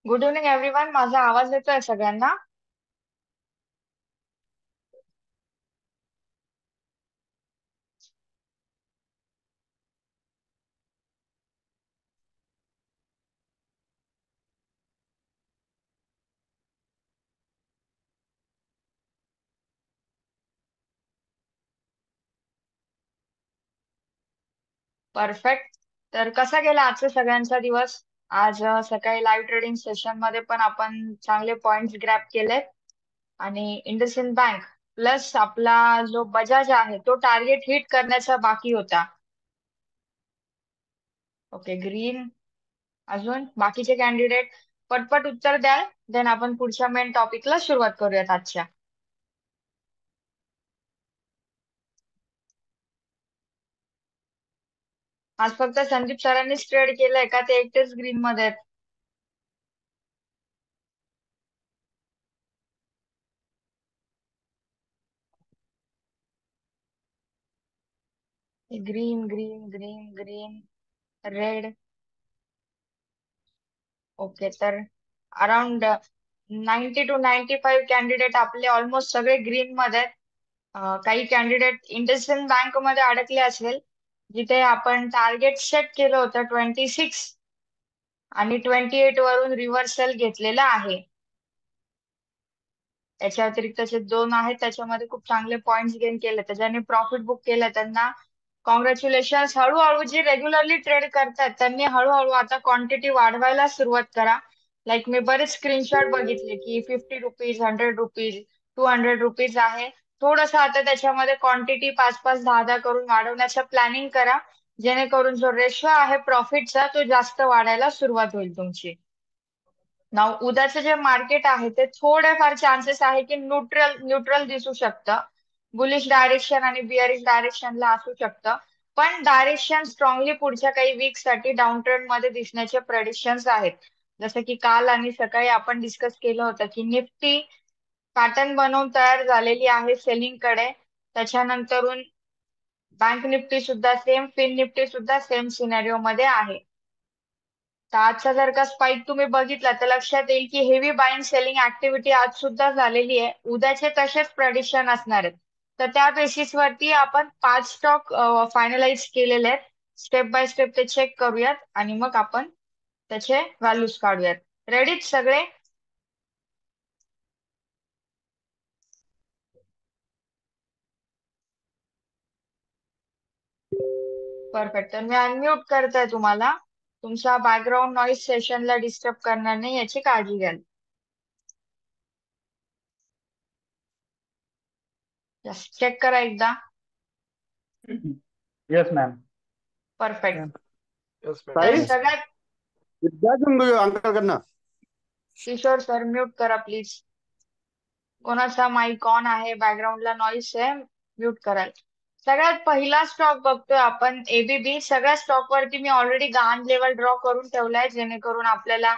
Good evening everyone. माझा आवाज येतोय सगळ्यांना? परफेक्ट. तर कसा गेला आजचा सगळ्यांचा दिवस? आज सकाळी लाईव्ह ट्रेडिंग सेशन मध्ये पण आपण चांगले पॉइंट्स ग्रॅब केलेत आणि इंडसइंड बँक प्लस आपला जो बजाज आहे तो टार्गेट हिट करण्याचा बाकी होता. Okay, green. अजून बाकीचे कॅन्डिडेट पटपट उत्तर द्याल, देन आपण पुढच्या मेन टॉपिकला सुरुवात करूयात आजच्या. आज फक्त संदीप सरांनीच ट्रेड केलंय का ते एकटेच ग्रीन मध्ये आहेत? Green green green green, red. Okay, तर अराउंड 90 to 95 कॅन्डिडेट आपले ऑलमोस्ट सगळे ग्रीन मध्ये आहेत. काही कॅन्डिडेट इंडसइंड बँक मध्ये अडकले असेल, जिथे आपण टार्गेट सेट केलं होतं 26 आणि 28 वरून रिव्हर्सल घेतलेलं आहे. त्याच्या व्यतिरिक्त जे दोन आहेत त्याच्यामध्ये खूप चांगले पॉइंट्स गेन केले, त्याच्याने प्रॉफिट बुक केलं, त्यांना कॉंग्रॅच्युलेशन. हळूहळू जे रेग्युलरली ट्रेड करतात त्यांनी हळूहळू आता क्वांटिटी वाढवायला सुरुवात करा. लाईक मी बरेच स्क्रीनशॉट बघितले की 50 रुपीज, 100 रुपीज, 200 रुपीज आहे. थोडंसं आता त्याच्यामध्ये क्वांटिटी 5-5, 10-10 करून वाढवण्याचं प्लॅनिंग करा, जेणेकरून जो रेशो आहे प्रॉफिटचा तो जास्त वाढायला सुरुवात होईल तुमची. नाव उद्याचं जे मार्केट आहे ते थोडेफार चान्सेस आहे की न्यूट्रल न्यूट्रल दिसू शकतं. बुलिश डायरेक्शन आणि बिअरिश डायरेक्शनला असू शकतं. पण डायरेक्शन स्ट्रॉंगली पुढच्या काही वीक साठी डाऊन ट्रेंड मध्ये दिसण्याचे प्रेडिक्शन्स आहेत. जसं की काल आणि सकाळी आपण डिस्कस केलं होतं की निफ्टी पॅटर्न बनवून तयार झालेली आहे सेलिंग कडे. त्याच्यानंतरून बँक निफ्टी सुद्धा सेम, फिन निफ्टी सुद्धा सेम सिनेरिओ मध्ये आहे. तर आजचा जर का स्पाइक तुम्ही बघितला तर लक्षात येईल की हेवी बाईंग सेलिंग ऍक्टिव्हिटी आज सुद्धा झालेली आहे. उद्याचे तसेच प्रेडिक्शन असणार आहेत. तर त्या बेसिस वरती आपण 5 स्टॉक फायनलाइज केलेले आहेत. स्टेप बाय स्टेप ते चेक करूयात आणि मग आपण त्याचे व्हॅल्यूज काढूयात. रेडीत सगळे? परफेक्ट. तर मी अनम्यूट करताय तुम्हाला. तुमच्या बॅकग्राऊंड नॉईज सेशनला डिस्टर्ब करणार नाही याची काळजी घ्याल. जस्ट चेक करा एकदा. Yes ma'am. परफेक्ट. यस तर मैम. सगळ्यात विद्या तुम अंकल करना. किशोर सर म्यूट करा प्लीज. कोणाचा माईक ऑन आहे, बॅकग्राऊंडला नॉईस आहे, म्यूट कराल. सगळ्यात पहिला स्टॉक बघतोय आपण एबीबी. सगळ्या स्टॉक वरती मी ऑलरेडी गान लेवल ड्रॉ करून ठेवलाय, जेणेकरून आपल्याला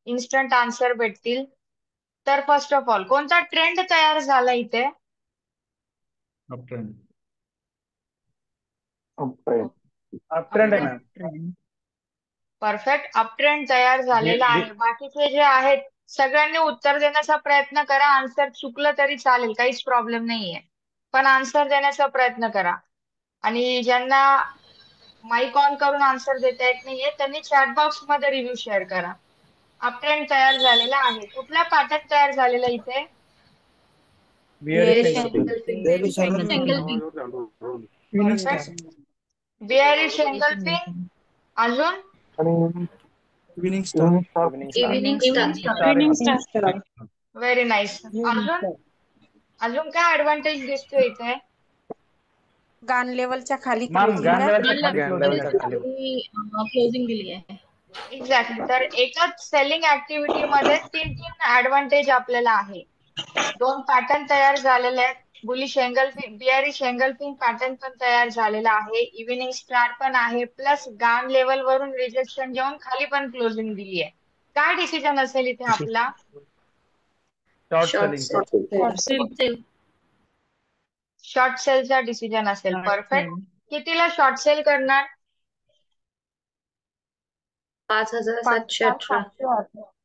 इन्स्टंट आन्सर भेटतील. तर फर्स्ट ऑफ ऑल कोणता ट्रेंड तयार झाला इथे? Up trend. अप ट्रेंड है मैम. परफेक्ट. अप ट्रेंड तयार झालेला बे- आहे. बाकीचे जे आहेत सगळ्यांनी उत्तर देण्याचा प्रयत्न करा. आन्सर चुकलं तरी चालेल, काहीच प्रॉब्लेम नाहीये, पण आन्सर देण्याचा प्रयत्न करा. आणि ज्यांना माईक ऑन करून आन्सर देता येत नाहीये त्यांनी चॅट बॉक्स मध्ये रिव्ह्यू शेअर करा. अपट्रेंड तयार झालेला आहे. कुठला पॅटर्न तयार झालेला इथे? Bearish Bearish engulfing. Evening star. Perfect. Bearish engulfing. अजून? Evening star. Evening star. Evening star. Very nice. अजून? अजून काय ऍडव्हान्टेज दिसतोय इथे? गान लेवलच्या खाली मैम क्लोजिंग गन आहे. लेवल गन खाली लेवलच्या खाली क्लोजिंग दिली आहे. एक्झॅक्टली. तर एकाच सेलिंग ऍक्टिव्हिटी मध्ये तीन तीन ऍडव्हान्टेज आपल्याला आहे. दोन पॅटर्न तयार झालेले आहेत. Bullish engulfing, bearish engulfing pattern पण तयार झालेला आहे. इव्हिनिंग स्टार पण आहे. प्लस गान लेवल वरून रिजेक्शन घेऊन खाली पण क्लोजिंग दिली आहे. काय डिसिजन असेल इथे आपला? Short Short selling. sale. Short सेलचा डिसिजन असेल. परफेक्ट. कितीला शॉर्ट सेल करणार? 5,718.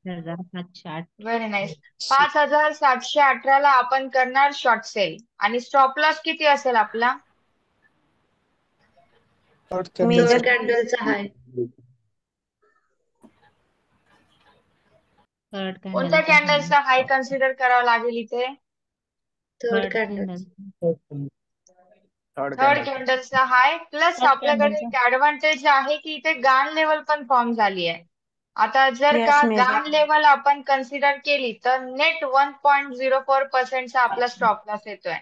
5,708. Very nice. 5,718 ला आपण करणार शॉर्ट सेल आणि स्टॉप लॉस किती असेल आपला? Third मेजर थर्ड कॅन्डलचा हाय. कोणत्या कॅन्डलचा हाय कन्सिडर करावा लागेल इथे? Third candle. थर्ड कॅन्डलचा हाय प्लस आपल्याकडे एक ऍडव्हान्टेज आहे की इथे गान लेवल पण फॉर्म झाली आहे. आता जर Yes, का major. गान लेवल आपण कन्सिडर केली तर नेट 1.04% आपला स्टॉप लॉस येतोय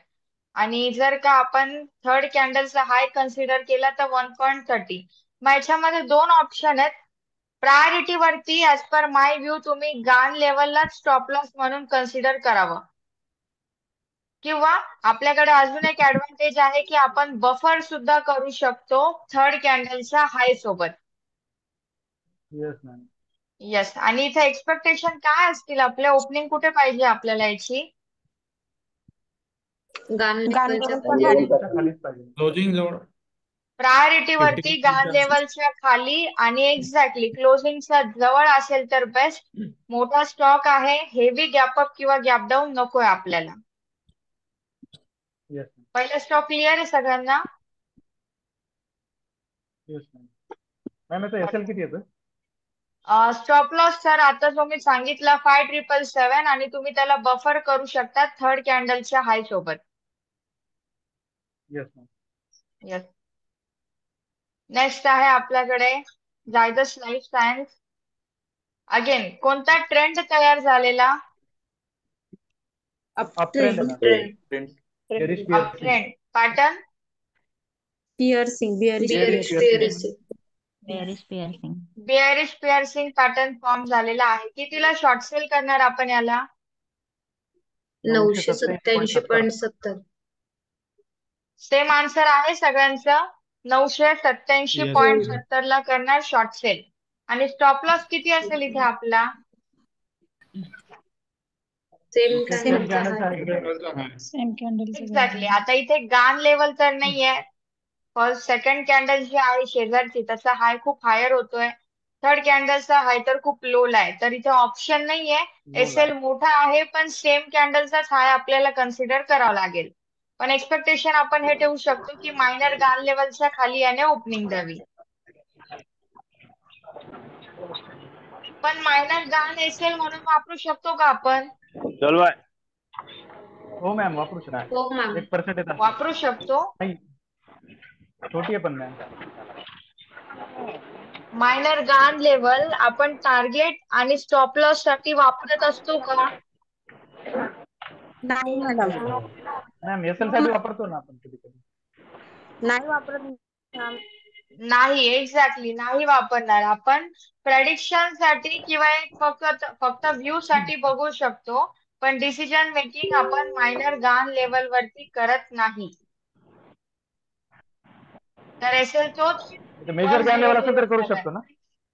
आणि जर का आपण थर्ड कॅन्डलचा हाय कन्सिडर केला तर 1.30. मग याच्यामध्ये दोन ऑप्शन आहेत. प्रायोरिटी वरती ऍज पर माय व्ह्यू तुम्ही गान लेवलला स्टॉप लॉस म्हणून कन्सिडर करावं किंवा आपल्याकडे अजून एक ऍडव्हान्टेज आहे की आपण बफर सुद्धा करू शकतो थर्ड कॅन्डलच्या हाय सोबत. Yes ma'am. येस आणि इथे एक्सपेक्टेशन काय असतील आपल्या ओपनिंग कुठे पाहिजे आपल्याला याची? गान गान लेवलच्या लेवल पण खाली. खालीच पाहिजे. Closing जवळ. प्रायोरिटी वरती 50% गान जास्त. लेवलच्या खाली आणि एक्झॅक्टली क्लोजिंगच्या जवळ असेल तर बेस्ट. मोठा स्टॉक आहे, हेवी गॅप अप किंवा गॅप डाऊन नकोय आपल्याला. येस पहिला स्टॉक क्लिअर आहे सगळ्यांना? मॅम. मॅम याचं एसएल किती येतं? स्टॉप लॉस सर आता जो मी सांगितला 5,777 आणि तुम्ही त्याला बफर करू शकता थर्ड कॅन्डलच्या हाय सोबत. Yes ma'am. येस. नेक्स्ट आहे आपल्याकडे जायडस लाईफ सायन्स. अगेन कोणता ट्रेंड तयार झालेला? अपट्रेंड आहे ma'am. Trend. Bearish up trend pattern piercing bearish piercing pattern form झालेला आहे. कितीला शॉर्ट सेल करणार आपण याला? 987.70. सेम आन्सर आहे सगळ्यांचं. 987.70 ला करणार शॉर्ट सेल आणि स्टॉप लॉस किती असेल इथे आपला? सेम सेम कॅन्डलचा हाय. एक्झॅक्टली. आता इथे गान लेवल तर नाहीये. फर्स्ट सेकंड कॅन्डल जी आहे शेजारची त्याचा हाय खूप हायर होतोय. थर्ड कॅन्डलचा हाय तर खूप लो ला आहे. तर इथे ऑप्शन नाहीये. एसएल मोठा आहे पण सेम कॅन्डलचाच हाय आपल्याला कन्सिडर करावा लागेल. पण एक्सपेक्टेशन आपण हे ठेवू शकतो की मायनर गान लेवलच्या खाली याने ओपनिंग द्यावी. पण मायनर गान एसएल म्हणून वापरू शकतो का आपण? हो मॅम वापरू शकता. हो मॅम. 1% येतात. वापरू शकतो. नाही छोटी आहे पण मॅम. मायनर गान लेवल आपण टार्गेट आणि स्टॉप लॉस साठी वापरत असतो का? नाही मॅडम, मॅम एसएल साठी वापरतो ना आपण कधी कधी. नाही वापरत मॅम. नाही एक्झॅक्टली नाही वापरणार आपण. प्रेडिक्शन साठी किंवा एक फक्त व्ह्यू साठी बघू शकतो पण डिसिजन मेकिंग आपण मायनर गान लेवल वरती करत नाही. तर एसएल तोच मेजर गॅन लेवल असेल तर करू शकतो ना?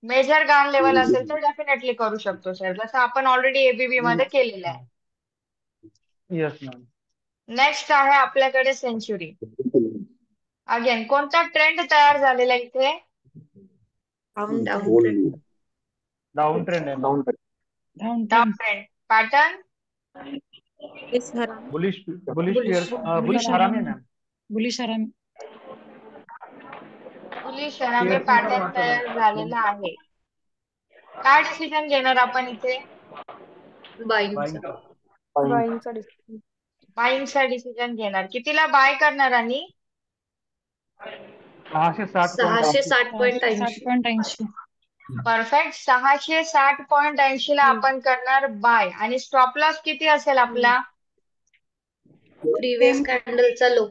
मेजर गान लेवल असेल तर डेफिनेटली करू शकतो सर, जसं आपण ऑलरेडी एबीबी मध्ये केलेलं आहे. Yes ma'am. नेक्स्ट आहे आपल्याकडे सेंचुरी. अगेन कोणता ट्रेंड तयार झालेला इथे? Down trend. डाऊन ट्रेंड आहे. Down trend pattern yes madam. Bullish हरामी आहे मॅम. बुलिश हरामी पॅटर्न तयार झालेला आहे. काय डिसिजन घेणार आपण इथे? बाईंगचा. बाईंगचा डिसिजन घेणार. कितीला बाय करणार आणि? 660.80. परफेक्ट. 660.80 ला आपण करणार बाय आणि स्टॉप लॉस किती असेल आपला? प्रिव्हियस कॅन्डलचा लो.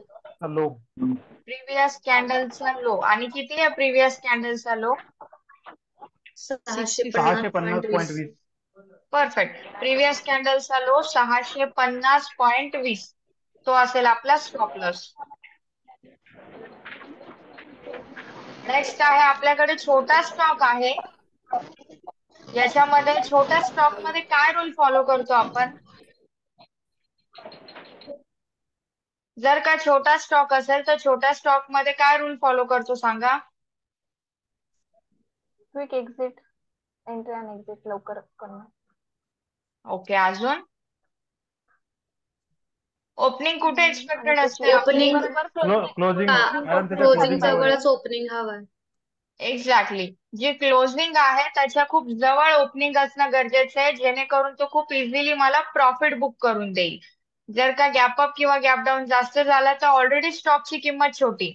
प्रिव्हियस कॅन्डलचा लो आणि किती आहे प्रिव्हियस कॅन्डलचा लो? 650.20. परफेक्ट. प्रिव्हियस कॅन्डलचा लो 650.20 तो असेल आपला स्टॉप लॉस. नेक्स्ट आहे आपल्याकडे छोटा स्टॉक आहे. याच्यामध्ये छोट्या स्टॉक मध्ये काय रूल फॉलो करतो आपण? जर का छोटा स्टॉक असेल तर छोट्या स्टॉक मध्ये काय रूल फॉलो करतो सांगा? Quick exit. एंट्री आणि एक्झिट लवकर करणं. ओके, अजून ओपनिंग कुठे एक्सपेक्टेड असते? ओपनिंग क्लोजिंग मॅडम त्याच्या क्लोजिंग क्लोजिंग जवळ जवळच ओपनिंग हवं. एक्झॅक्टली. जी क्लोजिंग आहे त्याच्या खूप जवळ ओपनिंग असणं गरजेचं आहे, जेणेकरून तो खूप इझिली मला प्रॉफिट बुक करून देईल. जर का गॅप अप किंवा गॅप डाऊन जास्त झाला तर ऑलरेडी स्टॉकची किंमत छोटी,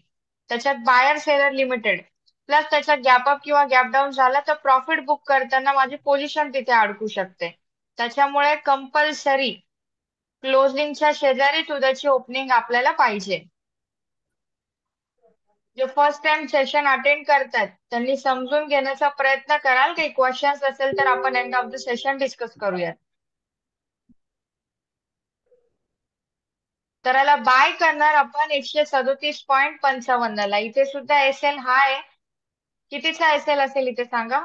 त्याच्यात बायर सेलर लिमिटेड, प्लस त्याच्यात गॅप अप किंवा गॅप डाऊन झाला तर प्रॉफिट बुक करताना माझी पोझिशन तिथे अडकू शकते. त्याच्यामुळे कंपल्सरी क्लोजिंगच्या शेजारीच उद्याची ओपनिंग आपल्याला पाहिजे. जे फर्स्ट टाइम सेशन अटेंड करतात त्यांनी समजून घेण्याचा प्रयत्न कराल. काही क्वेश्चन्स असेल तर आपण end of the session discuss करूयात. तर याला बाय करणार आपण 137.55 ला. इथे सुद्धा एसएल हाय. कितीचा एसएल असेल इथे सांगा?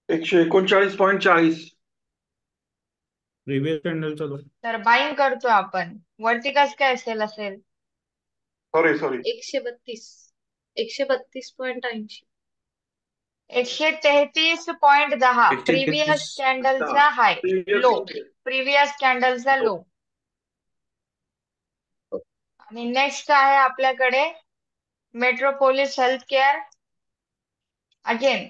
139.40. प्रिव्हियस कॅन्डल चालू. तर बाईंग करतो आपण. वरती कसं काय एसएल असेल? सॉरी 132.80. 133.10 प्रिव्हियस कॅन्डलचा हाय, लो, प्रिव्हियस कॅन्डलचा लो. आणि नेक्स्ट आहे आपल्याकडे मेट्रोपोलिस हेल्थकेअर. अगेन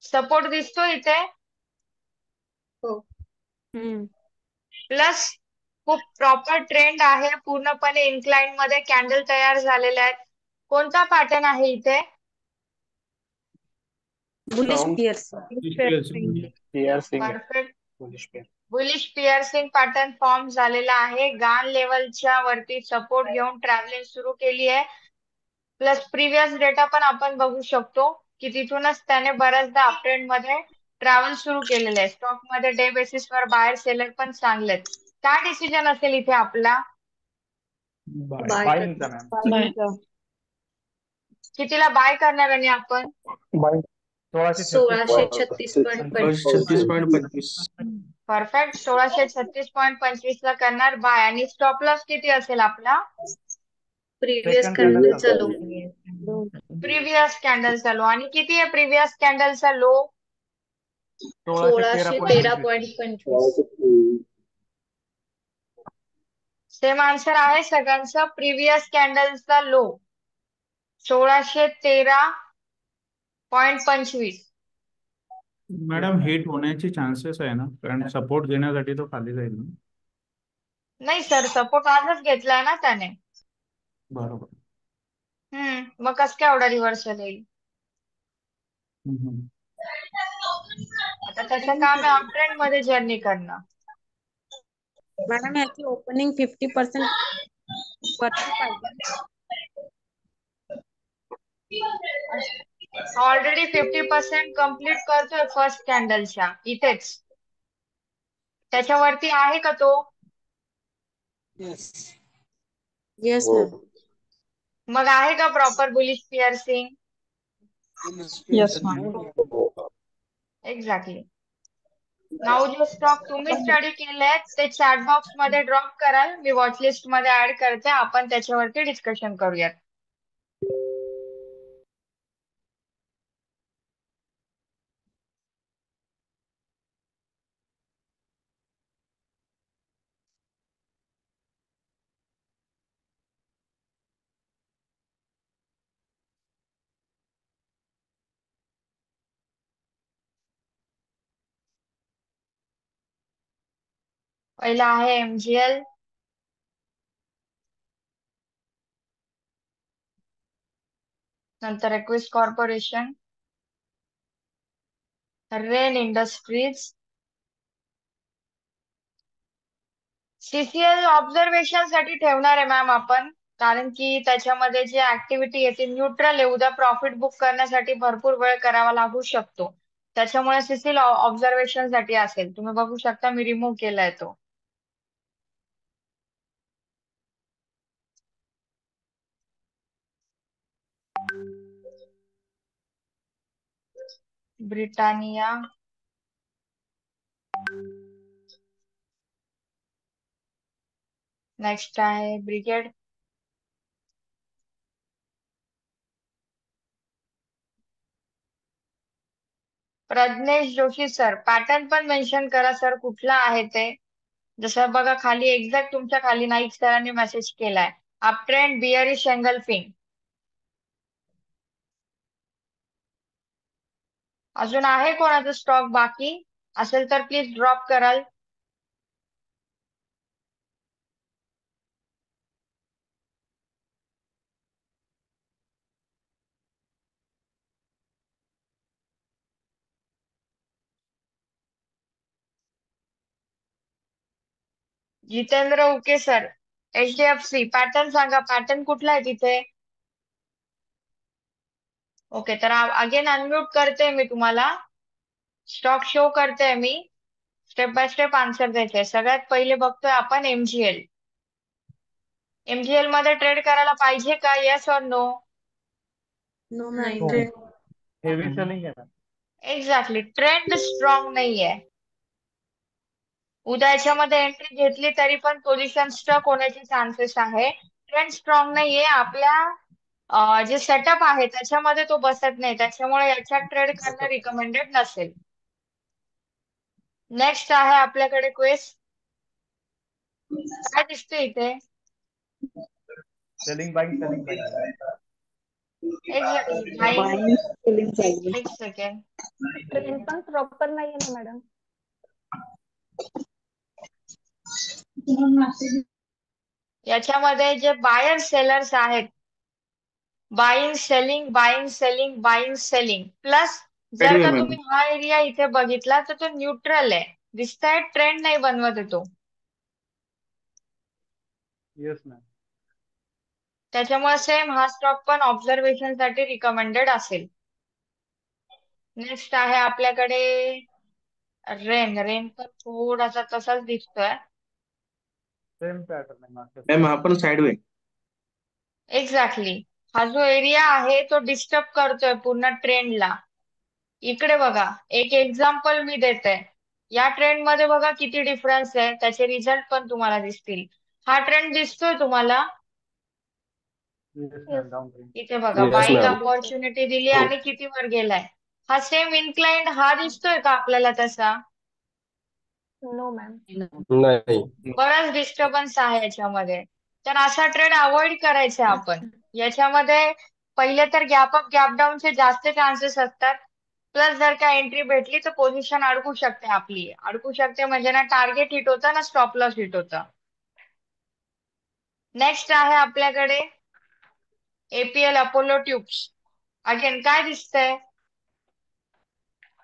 सपोर्ट दिसतो इथे, प्लस खूप प्रॉपर ट्रेंड आहे, पूर्णपणे इन्क्लाइन मध्ये कॅन्डल तयार झालेले आहेत. कोणता पॅटर्न आहे इथे? Bullish perfect bullish piercing pattern form झालेला आहे. गान लेवलच्या वरती सपोर्ट घेऊन ट्रॅव्हलिंग सुरू केली आहे. प्लस प्रिव्हियस डेटा पण आपण बघू शकतो की तिथूनच त्याने बऱ्याचदा अपट्रेंड मध्ये ट्रॅव्हल सुरू केलेलं आहे. स्टॉक मध्ये डे बेसिसवर बायर सेलर पण चांगले आहेत. काय डिसिजन असेल इथे आपला? बाईंगचा मॅम. कितीला बाय करणार आणि आपण? 1636.25. परफेक्ट. 1636.25 ला करणार बाय. आणि स्टॉप लॉस किती असेल आपला? प्रिव्हियस Second कॅन्डल candle चालू. प्रिव्हियस कॅन्डलचा लो. आणि किती आहे प्रिव्हियस कॅन्डलचा लो? 1613.25. सेम आन्सर आहे सगळ्यांचा. प्रिव्हियस कॅन्डलचा लो 1613.25. मॅडम हिट होण्याची चान्सेस आहे ना, कारण सपोर्ट देण्यासाठी तो खाली जाईल ना. नाही सर, सपोर्ट आजच घेतलाय ना त्याने. बरोबर. मग कसं काय एवढा रिव्हर्सल येईल? आता त्याचं काम आहे अपट्रेंड मध्ये जर्नी करणं. मॅडम याची ओपनिंग 50% वरती पाहिजे. ऑलरेडी 50% कम्प्लीट करतोय फर्स्ट कॅन्डलच्या इथेच. त्याच्यावरती आहे का तो? Yes ma'am. मग आहे का proper bullish piercing? Yes ma'am. Exactly. Now जो स्टॉक तुम्ही स्टडी केले ते चॅट बॉक्स मध्ये ड्रॉप कराल, मी वॉचलिस्ट मध्ये ऍड करते, आपण त्याच्यावरती डिस्कशन करूयात. पहिला आहे एमजीएल, नंतर aqueous corporation, rain industries. CCL observation साठी ठेवणार आहे मॅम आपण, कारण की त्याच्यामध्ये जी ऍक्टिव्हिटी आहे ती न्यूट्रल आहे. उद्या प्रॉफिट बुक करण्यासाठी भरपूर वेळ करावा लागू शकतो, त्याच्यामुळे सीसीएल ऑब्झर्वेशन साठी असेल. तुम्ही बघू शकता मी रिमूव्ह केलाय तो. ब्रिटानिया, नेक्स्ट आहे brigade, Prajnesh Joshi sir, pattern पण मेन्शन करा सर, कुठला आहे ते. जसं बघा खाली एक्झॅक्ट तुमच्या खाली नाईक सरांनी मेसेज केलाय. Up trend bearish engulfing. अजून आहे कोणाचा स्टॉक बाकी असेल तर प्लीज ड्रॉप कराल. Jitendra Uke sir, HDFC pattern सांगा, पॅटर्न कुठला आहे तिथे. ओके, तर अगेन अनम्यूट करते मी तुम्हाला. स्टॉक शो करते मी. स्टेप बाय स्टेप आन्सर द्यायचे. सगळ्यात पहिले बघतोय आपण MGL. MGL मध्ये ट्रेड करायला पाहिजे का, येस और नो. नो नाही मॅम. नाही. हेवी सेलिंग आहे ना. एक्झॅक्टली, ट्रेंड स्ट्रॉंग नाहीये. उद्या याच्यामध्ये एंट्री घेतली तरी पण पोझिशन स्टक होण्याचे चान्सेस आहे. ट्रेंड स्ट्रॉंग नाहीये. आपल्या जे सेटअप आहे त्याच्यामध्ये तो बसत नाही, त्याच्यामुळे याच्यात ट्रेड करणं रिकमेंडेड नसेल. नेक्स्ट आहे आपल्याकडे क्वेस. काय दिसते इथे. Selling buying selling buying. Exactly, buying. Buying, selling पाहिजे. एक सेकंड. ट्रेन पण प्रॉपर नाहीये ना मॅडम. याच्यामध्ये जे बायर सेलर्स आहेत, buying selling buying selling buying selling plus, जर का तुम्ही हा एरिया इथे बघितला तर तो न्यूट्रल आहे. दिसतंय, ट्रेंड नाही बनवत आहे तो. Yes ma'am. त्याच्यामुळे सेम हा स्टॉक पण ऑब्झर्वेशन साठी रिकमेंडेड असेल. नेक्स्ट आहे आपल्याकडे रेन. रेन पण थोडासा तसाच दिसतोय. सेम पॅटर्न आहे मागच्या. मॅम हा पण साइडवे. एक्झॅक्टली, हा जो एरिया आहे तो डिस्टर्ब करतोय पूर्ण ट्रेंडला. इकडे बघा, एक एक्झाम्पल मी देते. या ट्रेंड मध्ये बघा किती डिफरन्स आहे, त्याचे रिझल्ट पण तुम्हाला दिसतील. हा ट्रेंड दिसतोय तुम्हाला. Yes ma'am, down trend. इथे बघा, बाईंग ऑपॉर्च्युनिटी दिली आणि किती वर गेलाय. हा सेम इन्क्लाइंड हा दिसतोय का आपल्याला तसा. No ma'am. नाही. बराच डिस्टर्बन्स आहे याच्यामध्ये. तर असा ट्रेड अवॉइड करायचा आपण. याच्यामध्ये पहिले तर गॅप अप गॅप डाऊनचे जास्त चान्सेस असतात. प्लस जर का एंट्री भेटली तर पोझिशन अडकू शकते आपली. अडकू शकते म्हणजे ना टार्गेट हिट होतं ना स्टॉप लॉस हिट होतं. नेक्स्ट आहे आपल्याकडे APL अपोलो ट्यूब्स. अगेन काय दिसतंय.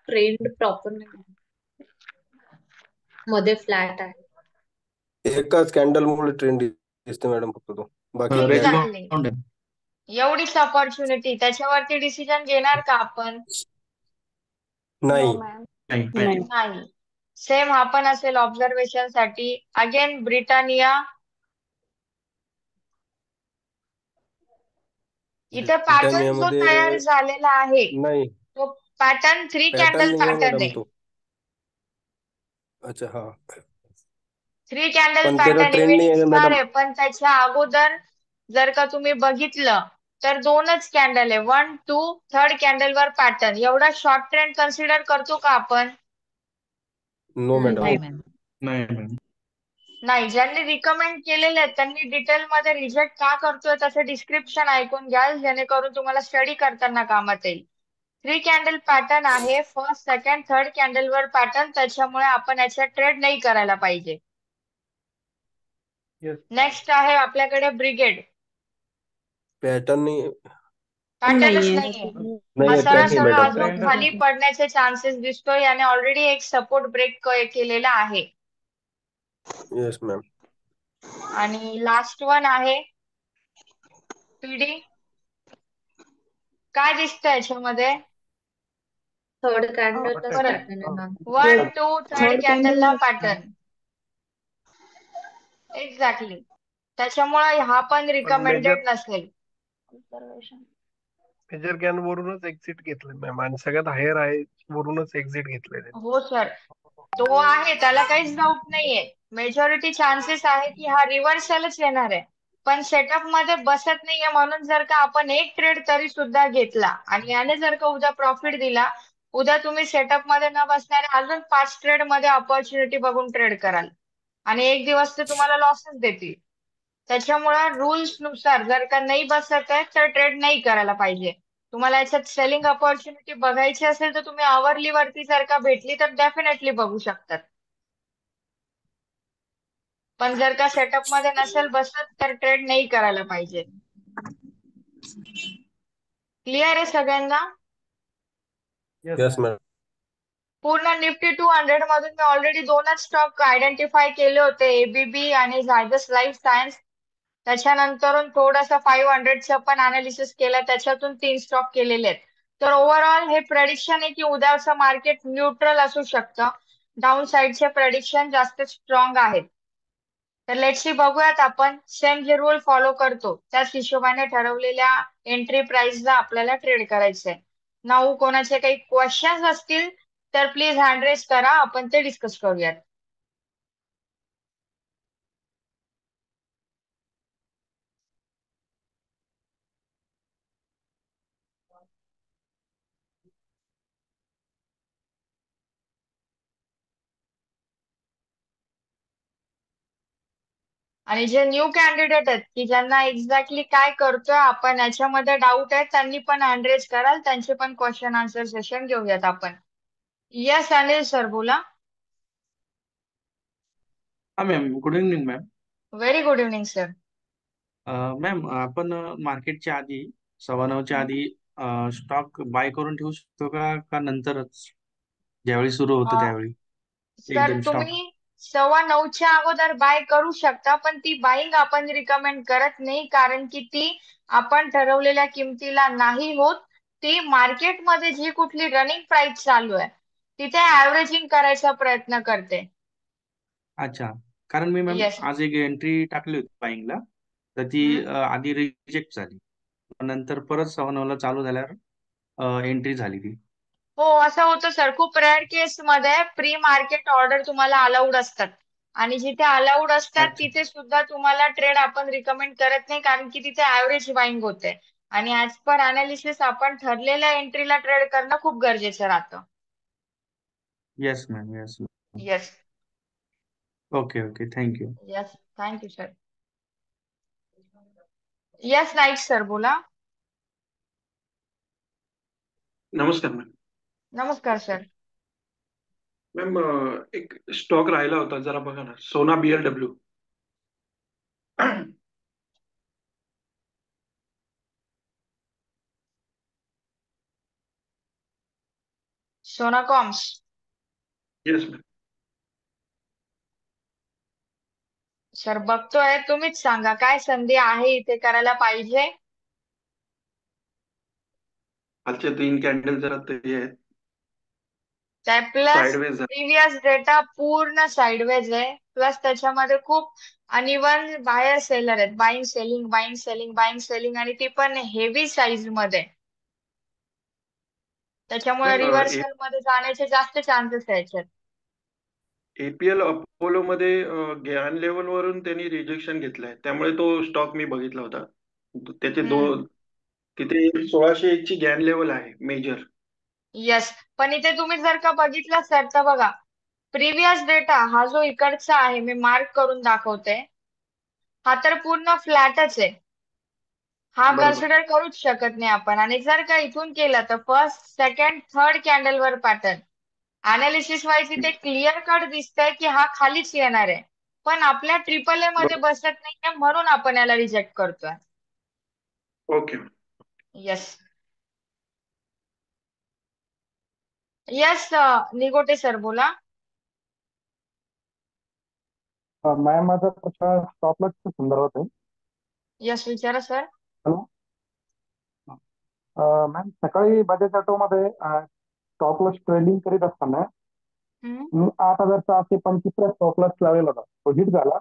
ट्रेंड प्रॉपर नाही. मध्ये फ्लॅट आहे. एकाच कॅन्डल मुळे ट्रेंड दिसते मॅडम फक्त तो. बाकी एक्झॅक्टली, एवढीच ऑपॉर्च्युनिटी. त्याच्यावरती डिसिजन घेणार का आपण. नाही. No ma'am. नाही. सेम हा पण असेल ऑब्झर्वेशन साठी. Again Britannia. इथे पॅटर्न जो ब्रिटानियामध्ये तयार झालेला आहे नाही. तो पॅटर्न 3 पॅटर्न कॅन्डल नाही आहे पॅटर्न मॅडम आहे. तो. अच्छा, हा. 3 कॅन्डल पण त्याला पॅटर्न ट्रेंड नाही आहे दिसणार मॅडम. आहे, पण त्याच्या अगोदर जर का तुम्ही बघितलं तर 2च कॅन्डल आहे. 1, 2, 3rd कॅन्डल वर पॅटर्न. एवढा शॉर्ट ट्रेंड कन्सिडर करतो का आपण. No madam. नाही मॅम. नाही. ज्यांनी रिकमेंड केलेले आहेत त्यांनी डिटेल मध्ये रिजेक्ट का करतोय त्याचं डिस्क्रिप्शन ऐकून घ्याल, जेणेकरून तुम्हाला स्टडी करताना कामात येईल. 3 कॅन्डल पॅटर्न आहे. फर्स्ट, सेकंड, थर्ड कॅन्डल वर पॅटर्न. त्याच्यामुळे आपण याचा ट्रेड नाही करायला पाहिजे. येस. नेक्स्ट आहे आपल्याकडे ब्रिगेड. पॅटर्न नाही. पॅटर्नच नाहीये. नाहीये. हा नाही सरळ आहे सरळ मॅडम. अजून खाली पडण्याचे चान्सेस दिसतोय. याने ऑलरेडी एक सपोर्ट ब्रेक केलेला आहे. Yes ma'am. आणि लास्ट वन आहे PD. काय दिसतंय याच्यामध्ये. थर्ड कॅन्डलला Perfect. पॅटर्न आहे मॅम. 1, 2, थर्ड Third कॅन्डलला candle पॅटर्न. एक्झॅक्टली, त्याच्यामुळे हा पण रिकमेंडेड नसेल. ऑब्झर्वेशन. मेजर कॅन वरूनच एक्झिट घेतलं मॅम आणि सगळ्यात हायर आहे वरूनच एक्झिट घेतलेले. हो सर, तो आहे, त्याला काहीच डाऊट नाहीये. मेजॉरिटी चान्सेस आहे की हा रिव्हर्सलच येणार आहे, पण सेटअप मध्ये बसत नाहीये. म्हणून जर का आपण एक ट्रेड तरी सुद्धा घेतला आणि याने जर का उद्या प्रॉफिट दिला उद्या तुम्ही सेटअप मध्ये न बसणारे अजून 5 ट्रेड मध्ये ऑपॉर्च्युनिटी बघून ट्रेड कराल आणि एक दिवस ते तुम्हाला लॉसेस देतील. त्याच्यामुळे रुल्स नुसार जर का नाही बसत आहे तर ट्रेड नाही करायला पाहिजे. तुम्हाला याच्यात सेलिंग ऑपॉर्च्युनिटी बघायची असेल तर तुम्ही आवरली वरती जर का भेटली तर डेफिनेटली बघू शकतात. पण जर का सेटअप मध्ये नसेल बसत तर ट्रेड नाही करायला पाहिजे. क्लिअर आहे सगळ्यांना? Yes, yes ma'am. मॅडम. पूर्ण निफ्टी 200 मधून मी ऑलरेडी 2च स्टॉक आयडेंटिफाय केले होते, एबीबी आणि झायडस लाईफ सायन्स. त्याच्यानंतरून थोडंसं 500चं पण अनालिसिस केलं, त्याच्यातून 3 स्टॉक केलेले आहेत. तर ओव्हरऑल हे प्रेडिक्शन आहे की उद्याचं मार्केट न्यूट्रल असू शकतं. डाऊन साईडचे प्रेडिक्शन जास्त स्ट्रॉंग आहेत. तर लेट्स सी बघूयात आपण सेम जे रूल फॉलो करतो त्याच हिशोबाने ठरवलेल्या एंट्री प्राइसला आपल्याला ट्रेड करायचंय. नाऊ कोणाचे काही क्वेश्चन्स असतील तर प्लीज हँड रेज करा, आपण ते डिस्कस करूयात. आणि जे न्यू कॅन्डिडेट आहेत की ज्यांना एक्झॅक्टली काय करतोय आपण याच्यामध्ये डाऊट आहे त्यांनी पण हँड रेज कराल, त्यांचे पण क्वेश्चन आन्सर सेशन घेऊयात आपण. येस अनिल सर बोला. हा ma'am, good evening ma'am. Very good evening sir. Ma'am, आपण मार्केटच्या आधी 9:15च्या आधी स्टॉक बाय करून ठेवू शकतो का नंतरच, ज्यावेळी सुरू होतं त्यावेळी सर एकदम स्टॉक? तुम्ही 9:15च्या अगोदर बाय करू शकता, पण ती बाईंग आपण रिकमेंड करत नाही, कारण की ती आपण ठरवलेल्या किमतीला नाही होत. ती मार्केटमध्ये जी कुठली रनिंग प्राइस चालू आहे तिथे ऍव्हरेजिंग करायचा प्रयत्न करते. अच्छा, कारण मी मॅम येस. आज एक एंट्री टाकली होती बाईंगला, तर ती आधी रिजेक्ट झाली, नंतर परत 9:15ला चालू झाल्यावर एंट्री झाली ती. हो, असं होतं सर. खूप रेअर केस मध्ये प्री मार्केट ऑर्डर तुम्हाला अलाउड असतात आणि जिथे अलाउड असतात अच्छा. तिथे सुद्धा तुम्हाला ट्रेड आपण रिकमेंड करत नाही, कारण की तिथे ऍव्हरेज बाईंग होते आणि ऍज पर अनालिसिस आपण ठरलेल्या एंट्रीला ट्रेड करणं खूप गरजेचं राहतं. Yes ma'am, yes. Yes. Okay okay, thank you. Yes, thank you sir. Yes Naik sir बोला. नमस्कार मॅम. नमस्कार सर. मॅम, एक स्टॉक राहिला होता, जरा बघा ना, सोना BLW. सोना कॉम्स. Yes ma'am. सर बघतोय, तुम्हीच सांगा काय संधी आहे इथे करायला पाहिजे. खालचे 3 कॅन्डल जरा ते आहेत, त्या प्लस साइडवेज आहे. प्रिव्हियस डेटा पूर्ण साइडवेज आहे, प्लस त्याच्यामध्ये खूप अनइवन बायर सेलर आहेत, buying selling buying selling buying selling, आणि ती पण हेवी साईज मध्ये. त्याच्यामुळे मॅम, रिव्हर्सल मध्ये जाण्याचे जास्त चान्सेस आहे याच्यात. APL अपोलो मध्ये ज्ञान लेवल वरून त्यांनी रिजेक्शन घेतलंय, त्यामुळे तो स्टॉक मी बघितला होता. त्याचे तिथे 1601 ची ज्ञान लेवल आहे मेजर. येस, पण इथे तुम्ही जर का बघितलं सर तर बघा, प्रिव्हियस डेटा हा जो इकडचा आहे मी मार्क करून दाखवते, हा तर पूर्ण फ्लॅटच आहे, हा बरोबर. कन्सिडर करूच शकत नाही आपण. आणि जर का इथून केलं तर फर्स्ट सेकंड थर्ड कॅन्डल वर पॅटर्न अनालिसिस वाईज इथे क्लिअर कट दिसतंय की हा खालीच येणार आहे, पण आपल्या AAA मध्ये बसत नाहीये म्हणून आपण याला रिजेक्ट करतोय. ओके. येस. येस निगोटे सर बोला. मॅम माझा प्रश्न स्टॉप लॉसच्या संदर्भात आहे. येस विचारा सर. हॅलो मॅम, सकाळी बजाज ऑटोमध्ये स्टॉप लॉस ट्रेडिंग करीत असताना मी 8,625 स्टॉप लॉस लावलेला होता. तो हिट झाला,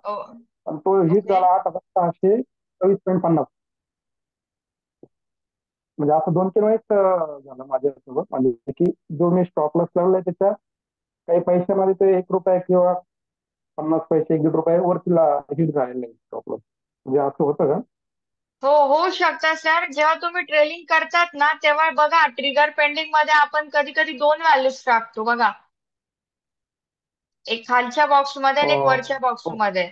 पण तो हिट ओके. झाला 8,624.50. म्हणजे असं 2-3 वेळेस झालं माझ्यासोबत, म्हणजे की जो मी स्टॉप लॉस लावलाय त्याच्या काही पैशामध्ये ते 1 रुपया किंवा 50 पैसे 1-1.5 रुपये वरतीला हिट झालेलं आहे स्टॉप लॉस. म्हणजे असं होतं का? हो, होऊ शकतं सर. जेव्हा तुम्ही ट्रेलिंग करतात ना, तेव्हा बघा ट्रिगर पेंडिंग मध्ये आपण कधी कधी 2 व्हॅल्यूज टाकतो बघा. एक खालच्या बॉक्समध्ये आणि एक वरच्या बॉक्समध्ये.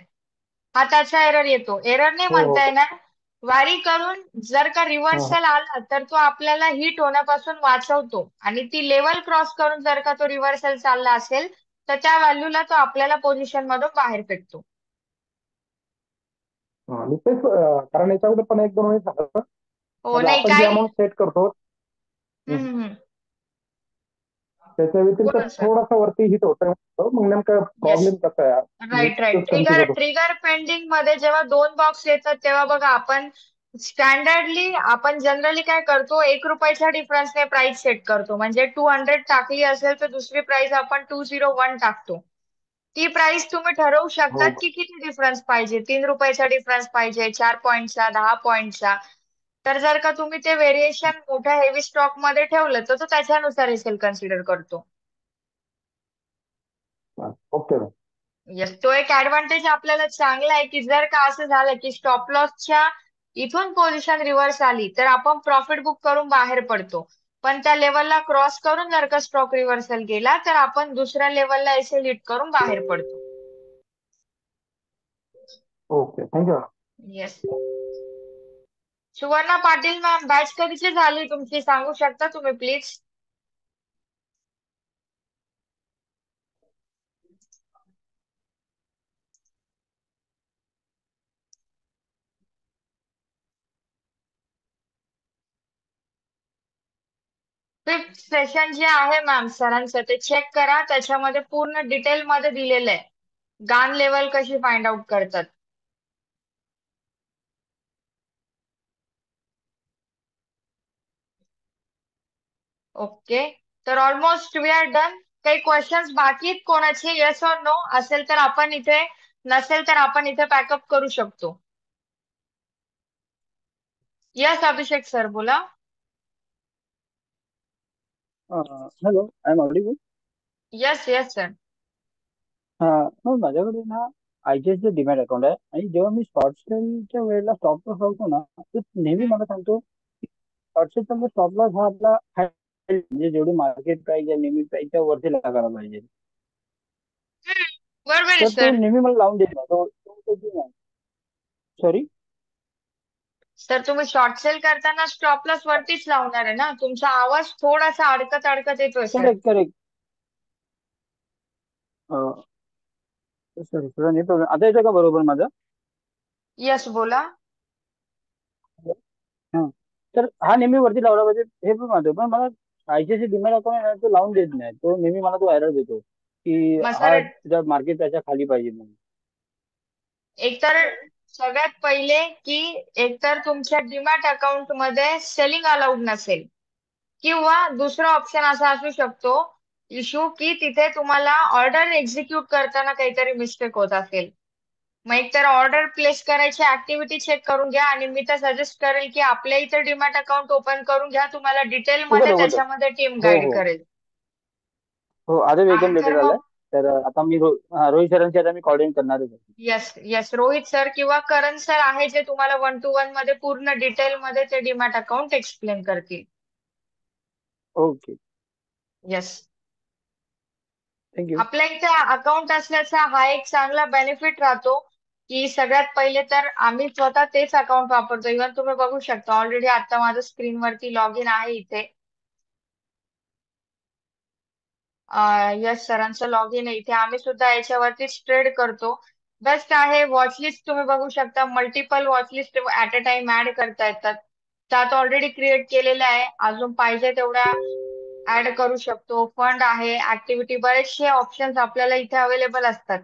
हा त्याचा एरर येतो. एरर नाही म्हणता येणार. वारी करून जर का रिव्हर्सल आला तर तो आपल्याला हिट होण्यापासून वाचवतो आणि ती लेवल क्रॉस करून जर का तो रिव्हर्सल चालला असेल तर त्या व्हॅल्यूला तो आपल्याला पोझिशन मधून बाहेर फेकतो. आणि तेच कारण याच्यामध्ये पण एक दोन वेळेस झालं हो म्हणजे नाही आपण जी काही अमाऊंट सेट करतो त्याच्या व्यतिरिक्त बोला सर. थोडासा वरती हिट होतं मग नेमका प्रॉब्लेम कसा आहे राईट राईट. कन्फ्युज होतो. ट्रिगर पेंडिंग मध्ये जेव्हा 2 बॉक्स येतात तेव्हा बघा आपण स्टँडर्डली आपण जनरली काय करतो 1 रुपयाच्या डिफरन्सने प्राइस सेट करतो. म्हणजे 200 टाकली असेल तर दुसरी प्राइस आपण 201 टाकतो. ती प्राइस तुम्ही ठरवू शकतात की किती डिफरन्स पाहिजे. 3 रुपयाचा डिफरन्स पाहिजे, 4 पॉईंटचा, 10 पॉईंटचा. तर जर का तुम्ही ते व्हेरिएशन मोठ्या हेवी स्टॉक मध्ये ठेवलं तर तो त्याच्यानुसार एसएल कन्सिडर करतो. ओके. येस, तो एक ऍडव्हान्टेज आपल्याला चांगला आहे की जर का असं झालं की स्टॉप लॉसच्या इथून पोझिशन रिव्हर्स आली तर आपण प्रॉफिट बुक करून बाहेर पडतो. पण त्या लेवलला क्रॉस करून जर का स्टॉक रिव्हर्सल गेला तर आपण दुसऱ्या लेवलला एसएल हिट करून बाहेर पडतो. Okay, thank you. Yes. Suvarna Patil ma'am, batch कधीची झाली तुमची सांगू शकता तुम्ही प्लीज? फिफ्थ सेशन जे आहे मॅम सरांचं ते चेक करा. त्याच्यामध्ये पूर्ण डिटेल मध्ये दिलेलं आहे. गान लेवल कशी फाइंड आउट करतात. ओके, तर ऑलमोस्ट वी आर डन. काही क्वेश्चन्स बाकी आहेत कोणाचे? येस ऑर नो असेल तर आपण इथे, नसेल तर आपण इथे पॅकअप करू शकतो. यस अभिषेक सर बोला. Hello, I am audible? Yes yes sir. मग माझ्याकडे ना आयजीएसचे डीमॅट अकाउंट आहे आणि जेव्हा मी शॉर्ट सेलच्या वेळेला स्टॉप लॉस लावतो ना तो नेहमी मला सांगतो शॉर्ट सेलचा स्टॉप लॉस हा आपला म्हणजे जेवढी मार्केट प्राइस आहे नेहमी प्राइसच्या वरती लागायला पाहिजे. बरोबर तर तो सर. नेहमी मला लावून देत नाही. सॉरी सर तुम्ही शॉर्ट सेल करताना स्टॉप लॉस वरतीच लावणार आहे ना? तुमचा आवाज थोडासा अडकत अडकत येतोय सर. Correct correct. सॉरी थोडा नेट प्रॉब्लेम. आता येतं का बरोबर माझं? यस बोला. तर हा नेहमी वरती लावला पाहिजे हे पण माझं, पण मला आयसीआयसी डीमॅट अकाउंट आहे तो लावून देत नाही. तो नेहमी मला तो एरर देतो की मग हा सर तुझा मार्केट त्याच्या खाली पाहिजे म्हणून. एकतर सगळ्यात पहिले की एकतर तुमच्या डीमॅट अकाउंट मध्ये सेलिंग अलाउड नसेल किंवा दुसरा ऑप्शन असा असू शकतो इश्यू की तिथे तुम्हाला ऑर्डर एक्झिक्यूट करताना काहीतरी मिस्टेक होत असेल. मग एकतर ऑर्डर प्लेस करायची ऍक्टिव्हिटी चेक करून घ्या आणि मी तर सजेस्ट करेल की आपल्या इथे डीमॅट अकाउंट ओपन करून घ्या. तुम्हाला डिटेल मध्ये उघड त्याच्यामध्ये टीम हो गाईड हो करेल. हो, आता आणि एकदम तर लेटेस्ट आलाय. मग तर आता मी रोहित सरांची आता मी कॉर्डिनेट करणारच आहे. येस येस रोहित सर किंवा करण सर आहे जे तुम्हाला 1 to 1 मध्ये पूर्ण डिटेल मध्ये ते डीमॅट अकाउंट एक्सप्लेन करतील. Okay, yes. थँक्यू. आपल्या इथे अकाउंट असल्याचा हा एक चांगला बेनिफिट राहतो की सगळ्यात पहिले तर आम्ही स्वतः तेच अकाउंट वापरतो. इव्हन तुम्ही बघू शकता ऑलरेडी आता माझं स्क्रीनवरती लॉग इन आहे इथे. यस सरांचं लॉग इन आहे इथे. आम्ही सुद्धा याच्यावरतीच ट्रेड करतो. बेस्ट आहे. वॉचलिस्ट तुम्ही बघू शकता. Multiple watchlist at a time add करता येतात. त्यात ऑलरेडी क्रिएट केलेलं आहे. अजून पाहिजे तेवढा ऍड करू शकतो. फंड आहे, ऍक्टिव्हिटी, बरेचसे ऑप्शन्स आपल्याला इथे अवेलेबल असतात.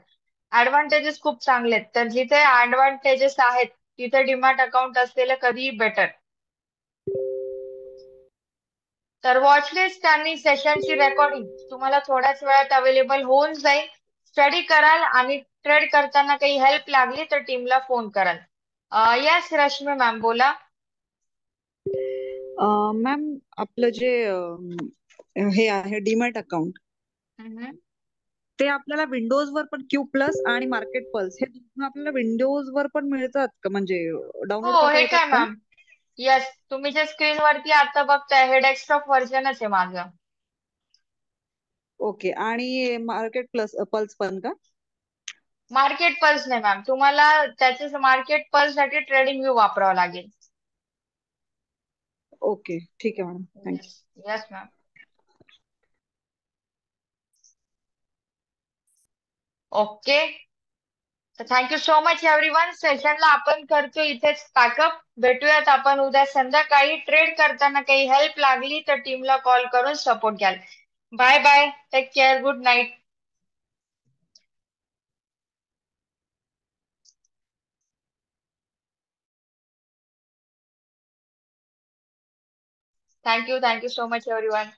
ऍडव्हान्टेजेस खूप चांगले आहेत. तर जिथे ऍडव्हान्टेजेस आहेत तिथे डीमॅट अकाउंट असलेलं कधीही बेटर. तर वॉचलिस्ट आणि सेशनची रेकॉर्डिंग तुम्हाला थोड्याच वेळात अवेलेबल होऊन जाईल. स्टडी कराल आणि ट्रेड करताना काही हेल्प लागली तर टीमला फोन कराल. यस रश्मी मॅम बोला. मॅम आपलं जे हे आहे डीमॅट अकाउंट ते आपल्याला विंडोज वर पण क्यू प्लस आणि मार्केट पल्स हे दोन्ही आपल्याला विंडोज वर पण मिळतात का, म्हणजे डाउनलोड हो, करता हे येतात काय का? मॅम, येस, तुम्ही जे स्क्रीनवरती आता बघताय हे डेस्कटॉप व्हर्जनच आहे माझं. ओके, आणि मार्केट प्लस पल्स पण का? मार्केट पल्स नाही मॅम, तुम्हाला त्याचे मार्केट पल्स साठी ट्रेडिंग व्यू वापरावं लागेल. ओके, ठीक आहे madam, thank you. Yes ma'am. Okay, तर थँक्यू सो मच एव्हरीवन. सेशनला आपण करतो इथेच पॅकअप. भेटूयात आपण उद्या संध्याकाळी. ट्रेड करताना काही हेल्प लागली तर टीमला कॉल करून सपोर्ट घ्याल. Bye bye, take care, good night. Thank you so much everyone.